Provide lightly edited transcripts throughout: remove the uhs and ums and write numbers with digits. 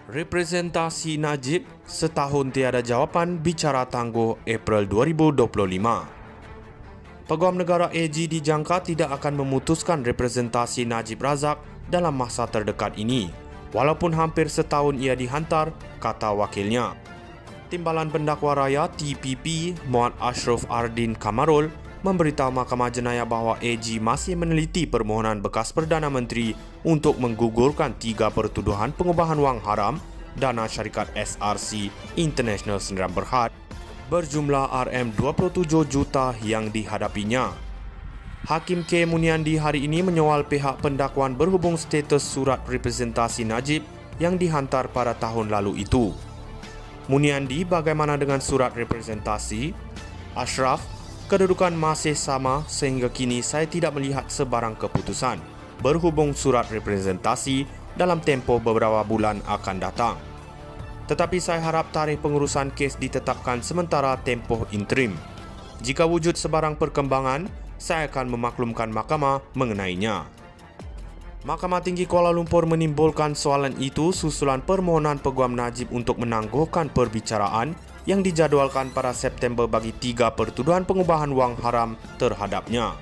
Representasi Najib setahun tiada jawapan bicara tangguh April 2025. Peguam Negara AG dijangka tidak akan memutuskan representasi Najib Razak dalam masa terdekat ini, walaupun hampir setahun ia dihantar, kata wakilnya. Timbalan Pendakwa Raya TPP Muhammad Ashraf Ardin Kamarul memberitahu Mahkamah Jenayah bahawa AG masih meneliti permohonan bekas Perdana Menteri untuk menggugurkan 3 pertuduhan pengubahan wang haram dana syarikat SRC International Sdn Bhd berjumlah RM27 juta yang dihadapinya. Hakim K. Muniandi hari ini menyoal pihak pendakwaan berhubung status surat representasi Najib yang dihantar pada tahun lalu itu. Muniandi, bagaimana dengan surat representasi? Ashraf, kedudukan masih sama sehingga kini saya tidak melihat sebarang keputusan berhubung surat representasi dalam tempoh beberapa bulan akan datang. Tetapi saya harap tarikh pengurusan kes ditetapkan sementara tempoh interim. Jika wujud sebarang perkembangan, saya akan memaklumkan mahkamah mengenainya. Mahkamah Tinggi Kuala Lumpur menimbulkan soalan itu susulan permohonan Peguam Najib untuk menangguhkan perbicaraan yang dijadualkan pada September bagi 3 pertuduhan pengubahan wang haram terhadapnya.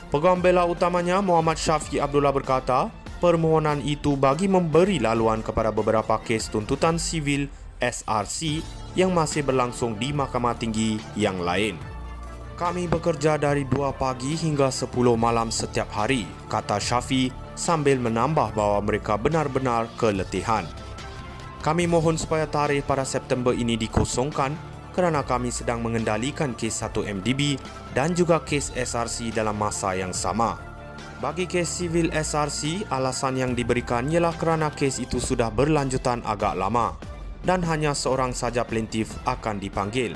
Peguam bela utamanya Muhammad Syafiq Abdullah berkata, permohonan itu bagi memberi laluan kepada beberapa kes tuntutan sivil SRC yang masih berlangsung di Mahkamah Tinggi yang lain. Kami bekerja dari 2 pagi hingga 10 malam setiap hari, kata Syafiq sambil menambah bahawa mereka benar-benar keletihan. Kami mohon supaya tarikh pada September ini dikosongkan kerana kami sedang mengendalikan kes 1MDB dan juga kes SRC dalam masa yang sama. Bagi kes sivil SRC, alasan yang diberikan ialah kerana kes itu sudah berlanjutan agak lama dan hanya seorang saja plaintiff akan dipanggil.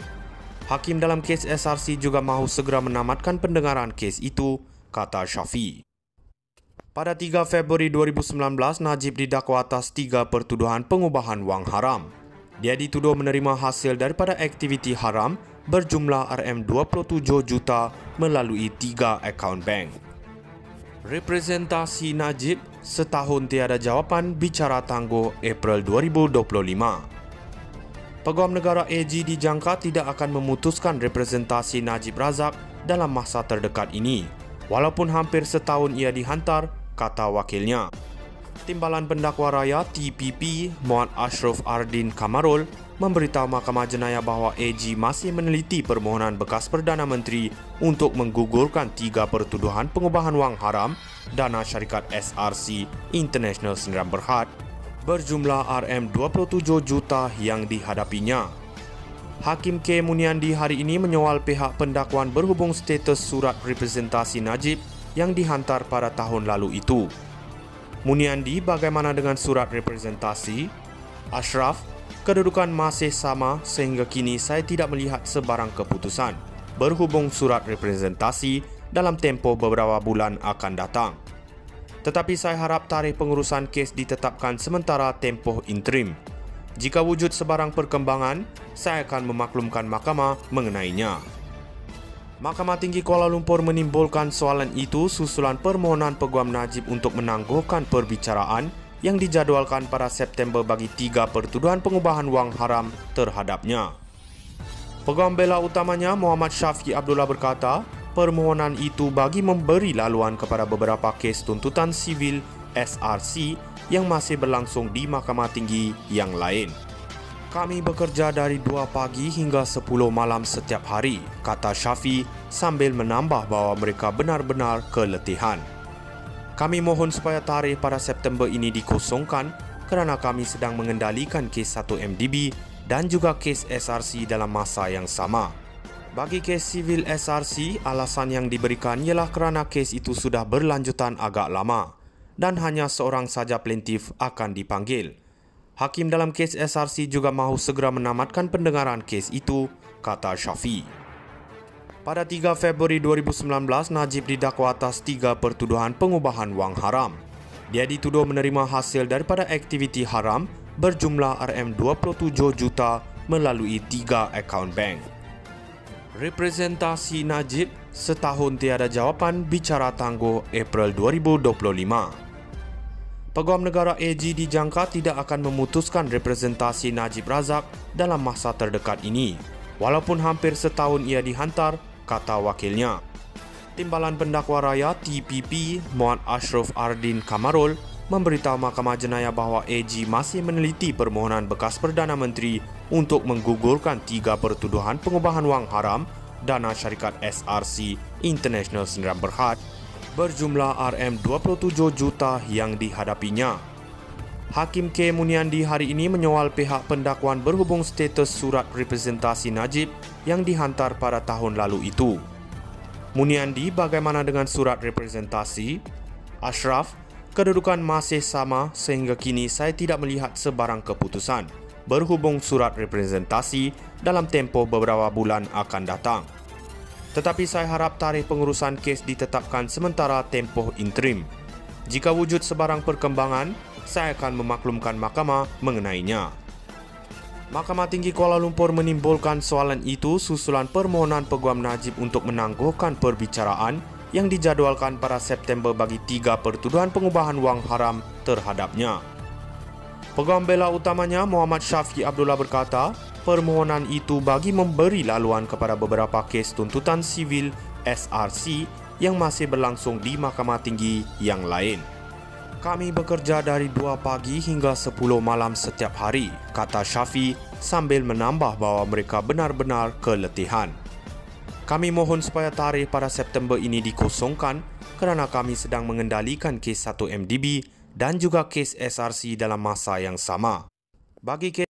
Hakim dalam kes SRC juga mahu segera menamatkan pendengaran kes itu, kata Syafiq. Pada 3 Februari 2019, Najib didakwa atas 3 pertuduhan pengubahan wang haram. Dia dituduh menerima hasil daripada aktiviti haram berjumlah RM27 juta melalui 3 akaun bank. Representasi Najib setahun tiada jawapan bicara tangguh April 2025. Peguam Negara AG dijangka tidak akan memutuskan representasi Najib Razak dalam masa terdekat ini, walaupun hampir setahun ia dihantar, kata wakilnya. Timbalan Pendakwa Raya TPP Muhammad Ashraf Ardin Kamarul memberitahu Mahkamah Jenayah bahawa AG masih meneliti permohonan bekas Perdana Menteri untuk menggugurkan 3 pertuduhan pengubahan wang haram dana syarikat SRC International Sdn Bhd berjumlah RM27 juta yang dihadapinya. Hakim K. Muniandi hari ini menyoal pihak pendakwaan berhubung status surat representasi Najib yang dihantar pada tahun lalu itu. Muniandi, bagaimana dengan surat representasi? Ashraf, kedudukan masih sama sehingga kini saya tidak melihat sebarang keputusan berhubung surat representasi dalam tempoh beberapa bulan akan datang. Tetapi saya harap tarikh pengurusan kes ditetapkan sementara tempoh interim. Jika wujud sebarang perkembangan, saya akan memaklumkan mahkamah mengenainya. Mahkamah Tinggi Kuala Lumpur menimbulkan soalan itu susulan permohonan Peguam Najib untuk menangguhkan perbicaraan yang dijadualkan pada September bagi 3 pertuduhan pengubahan wang haram terhadapnya. Peguam bela utamanya Muhammad Syafiq Abdullah berkata, permohonan itu bagi memberi laluan kepada beberapa kes tuntutan sivil SRC yang masih berlangsung di Mahkamah Tinggi yang lain. Kami bekerja dari 2 pagi hingga 10 malam setiap hari, kata Syafiq sambil menambah bahawa mereka benar-benar keletihan. Kami mohon supaya tarikh pada September ini dikosongkan kerana kami sedang mengendalikan kes 1MDB dan juga kes SRC dalam masa yang sama. Bagi kes sivil SRC, alasan yang diberikan ialah kerana kes itu sudah berlanjutan agak lama dan hanya seorang saja plaintiff akan dipanggil. Hakim dalam kes SRC juga mahu segera menamatkan pendengaran kes itu, kata Syafiq. Pada 3 Februari 2019, Najib didakwa atas 3 pertuduhan pengubahan wang haram. Dia dituduh menerima hasil daripada aktiviti haram berjumlah RM27 juta melalui 3 akaun bank. Representasi Najib setahun tiada jawapan bicara tangguh April 2025. Peguam Negara AG dijangka tidak akan memutuskan representasi Najib Razak dalam masa terdekat ini, walaupun hampir setahun ia dihantar, kata wakilnya. Timbalan Pendakwa Raya TPP Muhammad Ashraf Ardin Kamarul memberitahu Mahkamah Jenayah bahawa AG masih meneliti permohonan bekas Perdana Menteri untuk menggugurkan 3 pertuduhan pengubahan wang haram dana syarikat SRC International Sdn Bhd berjumlah RM27 juta yang dihadapinya. Hakim K. Muniandi hari ini menyoal pihak pendakwaan berhubung status surat representasi Najib yang dihantar pada tahun lalu itu. Muniandi, bagaimana dengan surat representasi? Ashraf, kedudukan masih sama sehingga kini saya tidak melihat sebarang keputusan berhubung surat representasi dalam tempoh beberapa bulan akan datang. Tetapi saya harap tarikh pengurusan kes ditetapkan sementara tempoh interim. Jika wujud sebarang perkembangan, saya akan memaklumkan mahkamah mengenainya. Mahkamah Tinggi Kuala Lumpur menimbulkan soalan itu susulan permohonan Peguam Najib untuk menangguhkan perbicaraan yang dijadualkan pada September bagi 3 pertuduhan pengubahan wang haram terhadapnya. Peguam bela utamanya Muhammad Syafiq Abdullah berkata, permohonan itu bagi memberi laluan kepada beberapa kes tuntutan sivil SRC yang masih berlangsung di Mahkamah Tinggi yang lain. Kami bekerja dari 2 pagi hingga 10 malam setiap hari, kata Syafiq sambil menambah bahawa mereka benar-benar keletihan. Kami mohon supaya tarikh pada September ini dikosongkan kerana kami sedang mengendalikan kes 1 MDB dan juga kes SRC dalam masa yang sama. Bagi kes